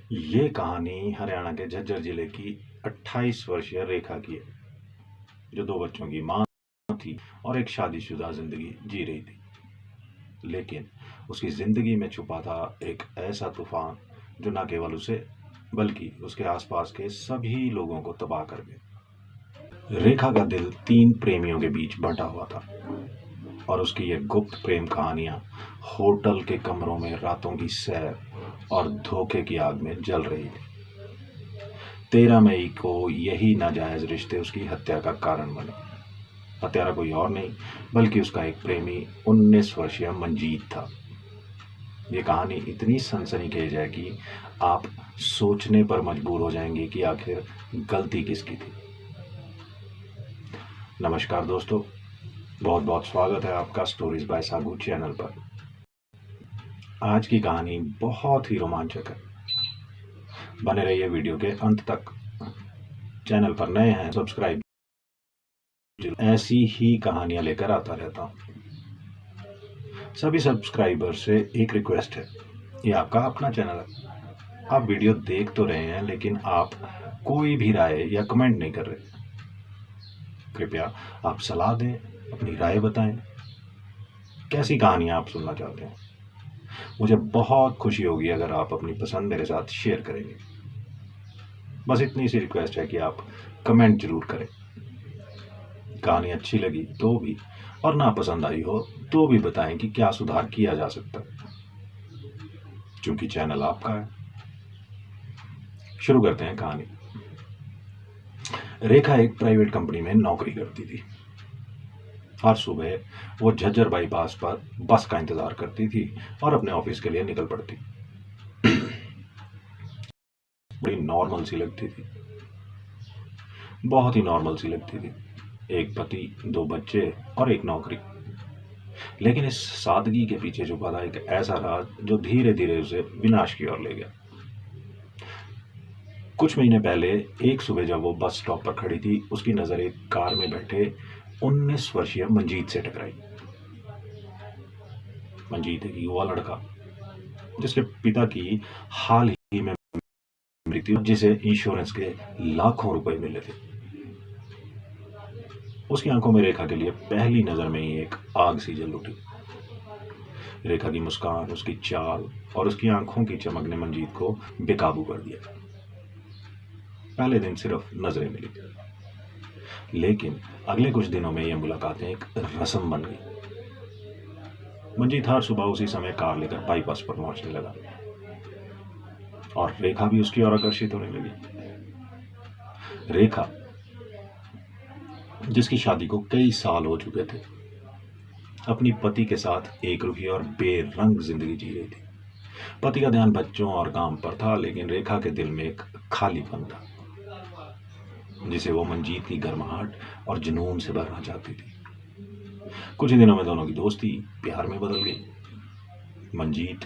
ये कहानी हरियाणा के झज्जर जिले की 28 वर्षीय रेखा की है, जो 2 बच्चों की माँ थी और एक शादीशुदा जिंदगी जी रही थी। लेकिन उसकी जिंदगी में छुपा था एक ऐसा तूफान जो न केवल उसे बल्कि उसके आसपास के सभी लोगों को तबाह कर गया। रेखा का दिल 3 प्रेमियों के बीच बंटा हुआ था और उसकी ये गुप्त प्रेम कहानियां होटल के कमरों में रातों की सैर और धोखे की आग में जल रही थी। 13 मई को यही नाजायज रिश्ते उसकी हत्या का कारण बने। हत्यारा कोई और नहीं बल्कि उसका एक प्रेमी 19 वर्षीय मंजीत था। ये कहानी इतनी सनसनीखेज है कि आप सोचने पर मजबूर हो जाएंगे कि आखिर गलती किसकी थी। नमस्कार दोस्तों, बहुत बहुत स्वागत है आपका स्टोरीज बाय सागू चैनल पर। आज की कहानी बहुत ही रोमांचक है, बने रहिए वीडियो के अंत तक। चैनल पर नए हैं सब्सक्राइब, ऐसी ही कहानियां लेकर आता रहता हूं। सभी सब्सक्राइबर से एक रिक्वेस्ट है, ये आपका अपना चैनल है, आप वीडियो देख तो रहे हैं लेकिन आप कोई भी राय या कमेंट नहीं कर रहे। कृपया आप सलाह दें, अपनी राय बताएं, कैसी कहानियां आप सुनना चाहते हैं। मुझे बहुत खुशी होगी अगर आप अपनी पसंद मेरे साथ शेयर करेंगे। बस इतनी सी रिक्वेस्ट है कि आप कमेंट जरूर करें। कहानी अच्छी लगी तो भी और ना पसंद आई हो तो भी बताएं कि क्या सुधार किया जा सकता है, क्योंकि चैनल आपका है। शुरू करते हैं कहानी। रेखा एक प्राइवेट कंपनी में नौकरी करती थी। हर सुबह वो झज्जर बाईपास पर बस का इंतजार करती थी और अपने ऑफिस के लिए निकल पड़ती। बड़ी नॉर्मल सी लगती थी, बहुत ही नॉर्मल सी लगती थी। एक पति, 2 बच्चे और एक नौकरी। लेकिन इस सादगी के पीछे छुपा था एक ऐसा राज जो धीरे धीरे उसे विनाश की ओर ले गया। कुछ महीने पहले एक सुबह जब वो बस स्टॉप पर खड़ी थी, उसकी नजर एक कार में बैठे 19 वर्षीय मंजीत से टकराई। मंजीत एक युवा लड़का जिसके पिता की हाल ही में मृत्यु, जिसे इंश्योरेंस के लाखों रुपए मिले थे। उसकी आंखों में रेखा के लिए पहली नजर में ही एक आग सी जल उठी। रेखा की मुस्कान, उसकी चाल और उसकी आंखों की चमक ने मंजीत को बेकाबू कर दिया। पहले दिन सिर्फ नजरें मिली, लेकिन अगले कुछ दिनों में यह मुलाकातें एक रस्म बन गई। मंजीत हर सुबह उसी समय कार लेकर बाईपास पर पहुंचने लगा और रेखा भी उसकी ओर आकर्षित होने लगी। रेखा, जिसकी शादी को कई साल हो चुके थे, अपनी पति के साथ एक रुखी और बेरंग जिंदगी जी रही थी। पति का ध्यान बच्चों और काम पर था, लेकिन रेखा के दिल में एक खालीपन था जिसे वो मंजीत की गर्माहट और जुनून से भरना चाहती थी। कुछ ही दिनों में दोनों की दोस्ती प्यार में बदल गई। मंजीत,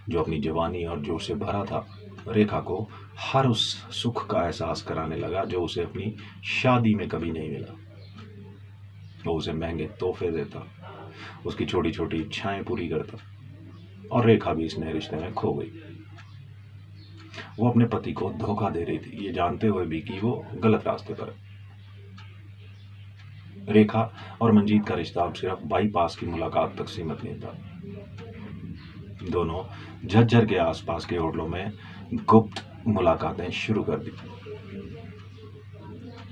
जो अपनी जवानी और जोश से भरा था, रेखा को हर उस सुख का एहसास कराने लगा जो उसे अपनी शादी में कभी नहीं मिला। वो उसे महंगे तोहफे देता, उसकी छोटी छोटी इच्छाएं पूरी करता और रेखा भी इस नए रिश्ते में खो गई। वो अपने पति को धोखा दे रही थी, ये जानते हुए भी कि वो गलत रास्ते पर है। रेखा और मंजीत का रिश्ता अब सिर्फ बाईपास की मुलाकात तक सीमित नहीं था। दोनों झज्जर के आसपास के होटलों में गुप्त मुलाकातें शुरू कर दी।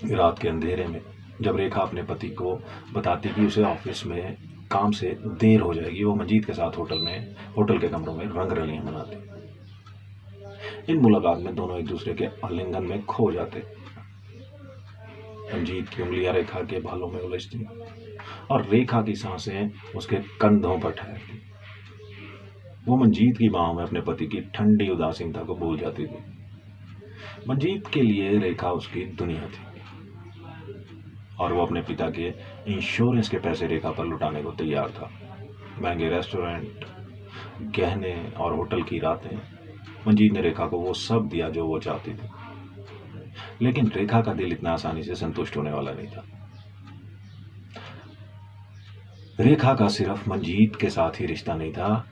रात के अंधेरे में जब रेखा अपने पति को बताती कि उसे ऑफिस में काम से देर हो जाएगी, वो मंजीत के साथ होटल के कमरों में रंगरलियां मनाती। इन मुलाकात में दोनों एक दूसरे के आलिंगन में खो जाते। मंजीत की उंगलियां रेखा के बालों में उलझती और रेखा की सांसें उसके कंधों पर ठहरती। वो मंजीत की बाहों में अपने पति की ठंडी उदासीनता को भूल जाती थी। मंजीत के लिए रेखा उसकी दुनिया थी और वो अपने पिता के इंश्योरेंस के पैसे रेखा पर लुटाने को तैयार था। महंगे रेस्टोरेंट, गहने और होटल की रातें, मंजीत ने रेखा को वो सब दिया जो वो चाहती थी। लेकिन रेखा का दिल इतना आसानी से संतुष्ट होने वाला नहीं था। रेखा का सिर्फ मंजीत के साथ ही रिश्ता नहीं था,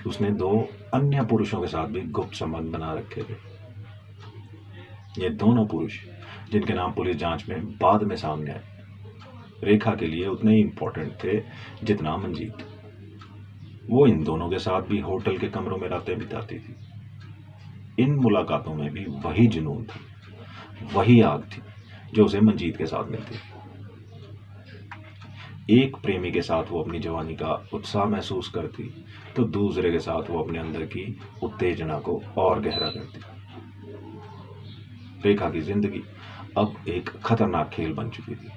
उसने 2 अन्य पुरुषों के साथ भी गुप्त संबंध बना रखे थे। ये दोनों पुरुष, जिनके नाम पुलिस जांच में बाद में सामने आए, रेखा के लिए उतने ही इम्पोर्टेंट थे जितना मंजीत। वो इन दोनों के साथ भी होटल के कमरों में रातें बिताती थी। इन मुलाकातों में भी वही जुनून था, वही आग थी जो उसे मंजीत के साथ मिलती थी। एक प्रेमी के साथ वो अपनी जवानी का उत्साह महसूस करती, तो दूसरे के साथ वो अपने अंदर की उत्तेजना को और गहरा करती। रेखा की जिंदगी अब एक खतरनाक खेल बन चुकी थी,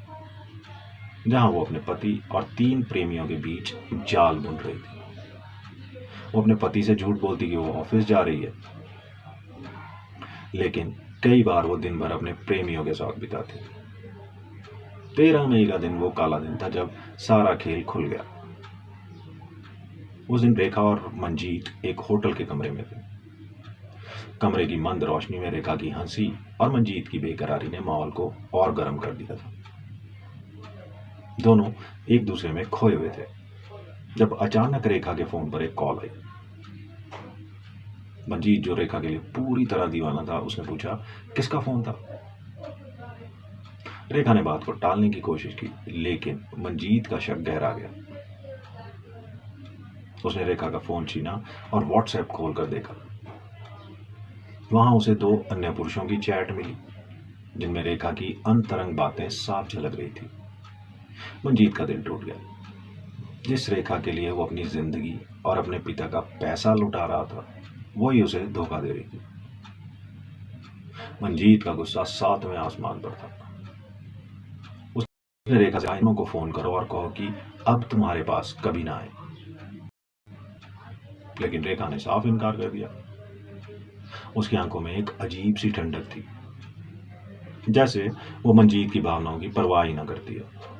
जहां वो अपने पति और 3 प्रेमियों के बीच जाल बुन रही थी। वो अपने पति से झूठ बोलती कि वो ऑफिस जा रही है, लेकिन कई बार वो दिन भर अपने प्रेमियों के साथ बिताती। 13 मई का दिन वो काला दिन था जब सारा खेल खुल गया। उस दिन रेखा और मंजीत एक होटल के कमरे में थे। कमरे की मंद रोशनी में रेखा की हंसी और मंजीत की बेकरारी ने माहौल को और गर्म कर दिया था। दोनों एक दूसरे में खोए हुए थे जब अचानक रेखा के फोन पर एक कॉल आई। मंजीत, जो रेखा के लिए पूरी तरह दीवाना था, उसने पूछा, किसका फोन था? रेखा ने बात को टालने की कोशिश की, लेकिन मंजीत का शक गहरा गया। उसने रेखा का फोन छीना और व्हाट्सएप खोलकर देखा। वहां उसे 2 अन्य पुरुषों की चैट मिली, जिनमें रेखा की अंतरंग बातें साफ झलक रही थी। मंजीत का दिल टूट गया। जिस रेखा के लिए वो अपनी जिंदगी और अपने पिता का पैसा लुटा रहा था, वही उसे धोखा दे रही थी। मंजीत का गुस्सा 7वें आसमान पर था। उसने रेखा से आइनों को फोन करो और कहो कि अब तुम्हारे पास कभी ना आए, लेकिन रेखा ने साफ इनकार कर दिया। उसकी आंखों में एक अजीब सी ठंडक थी, जैसे वो मंजीत की भावनाओं की परवाह ही न करती है।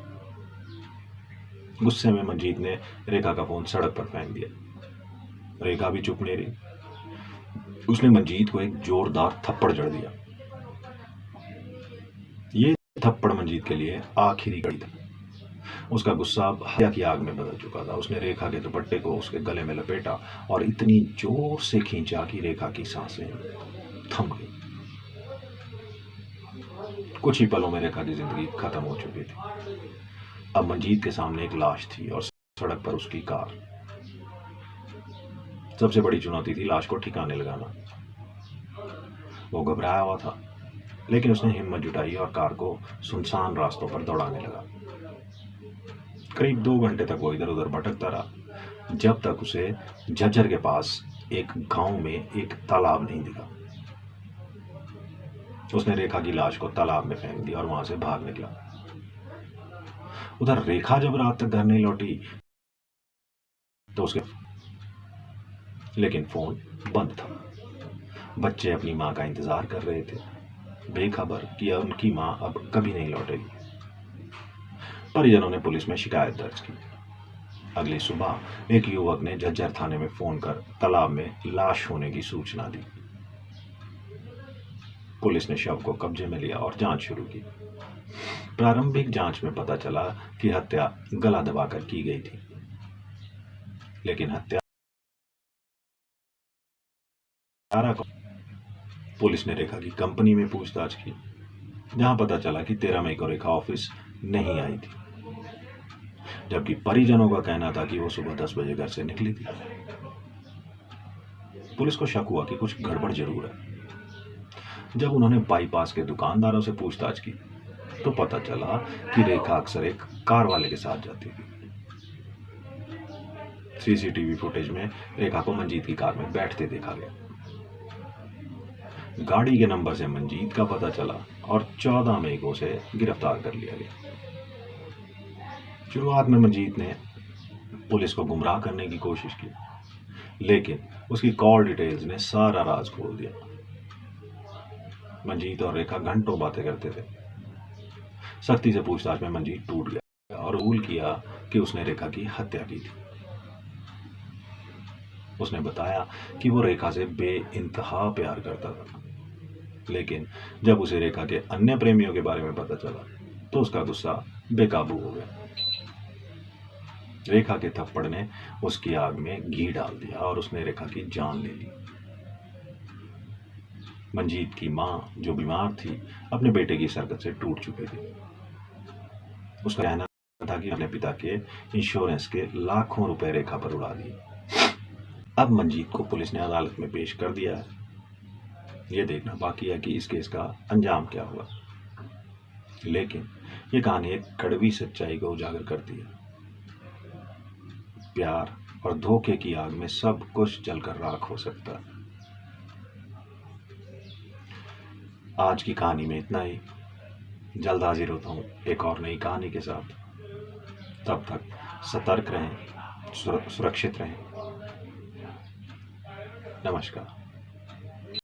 गुस्से में मंजीत ने रेखा का फोन सड़क पर फेंक दिया। रेखा भी चुप नहीं रही। उसने मंजीत को एक जोरदार थप्पड़ जड़ दिया। ये थप्पड़ मंजीत के लिए आखिरी घड़ी था। उसका गुस्सा अब हत्या की आग में बदल चुका था। उसने रेखा के दुपट्टे को उसके गले में लपेटा और इतनी जोर से खींचा कि रेखा की सांसें थम गई। कुछ ही पलों में रेखा की जिंदगी खत्म हो चुकी थी। अब मंजीत के सामने एक लाश थी और सड़क पर उसकी कार। सबसे बड़ी चुनौती थी लाश को ठिकाने लगाना। वो घबराया हुआ था, लेकिन उसने हिम्मत जुटाई और कार को सुनसान रास्तों पर दौड़ाने लगा। करीब 2 घंटे तक वो इधर उधर भटकता रहा, जब तक उसे झज्जर के पास एक गांव में एक तालाब नहीं दिखा। उसने रेखा की लाश को तालाब में फेंक दिया और वहां से भाग निकला। उधर रेखा जब रात तक घर नहीं लौटी तो उसके लेकिन फोन बंद था। बच्चे अपनी मां का इंतजार कर रहे थे, बेखबर कि उनकी मां अब कभी नहीं लौटेगी। परिजनों ने पुलिस में शिकायत दर्ज की। अगली सुबह एक युवक ने झज्जर थाने में फोन कर तालाब में लाश होने की सूचना दी। पुलिस ने शव को कब्जे में लिया और जांच शुरू की। प्रारंभिक जांच में पता चला कि हत्या गला दबाकर की गई थी, लेकिन हत्या पुलिस ने रेखा की कंपनी में पूछताछ की, जहां पता चला कि 13 मई को रेखा ऑफिस नहीं आई थी, जबकि परिजनों का कहना था कि वो सुबह 10 बजे घर से निकली थी। पुलिस को शक हुआ कि कुछ गड़बड़ जरूर है। जब उन्होंने बाईपास के दुकानदारों से पूछताछ की तो पता चला कि रेखा अक्सर एक कार वाले के साथ जाती थी। सीसीटीवी फुटेज में रेखा को मंजीत की कार में बैठते देखा गया। गाड़ी के नंबर से मंजीत का पता चला और 14 मई को उसे गिरफ्तार कर लिया गया। शुरुआत में मंजीत ने पुलिस को गुमराह करने की कोशिश की, लेकिन उसकी कॉल डिटेल्स ने सारा राज खोल दिया। मंजीत और रेखा घंटों बातें करते थे। सख्ती से पूछताछ में मंजीत टूट गया और कबूल किया कि उसने रेखा की हत्या की थी। उसने बताया कि वो रेखा से बेइंतहा प्यार करता था, लेकिन जब उसे रेखा के अन्य प्रेमियों के बारे में पता चला तो उसका गुस्सा बेकाबू हो गया। रेखा के थप्पड़ ने उसकी आग में घी डाल दिया और उसने रेखा की जान ले ली। मंजीत की माँ जो बीमार थी अपने बेटे की सरकत से टूट चुकी थी। उसका कहना था कि अपने पिता के इंश्योरेंस के लाखों रुपए रेखा पर उड़ा दिए। अब मंजीत को पुलिस ने अदालत में पेश कर दिया है। ये देखना बाकी है कि इस केस का अंजाम क्या हुआ। लेकिन ये कहानी एक कड़वी सच्चाई को उजागर करती है। प्यार और धोखे की आग में सब कुछ जलकर राख हो सकता है। आज की कहानी में इतना ही। जल्द हाजिर होता हूँ एक और नई कहानी के साथ। तब तक सतर्क रहें, सुरक्षित रहें। नमस्कार।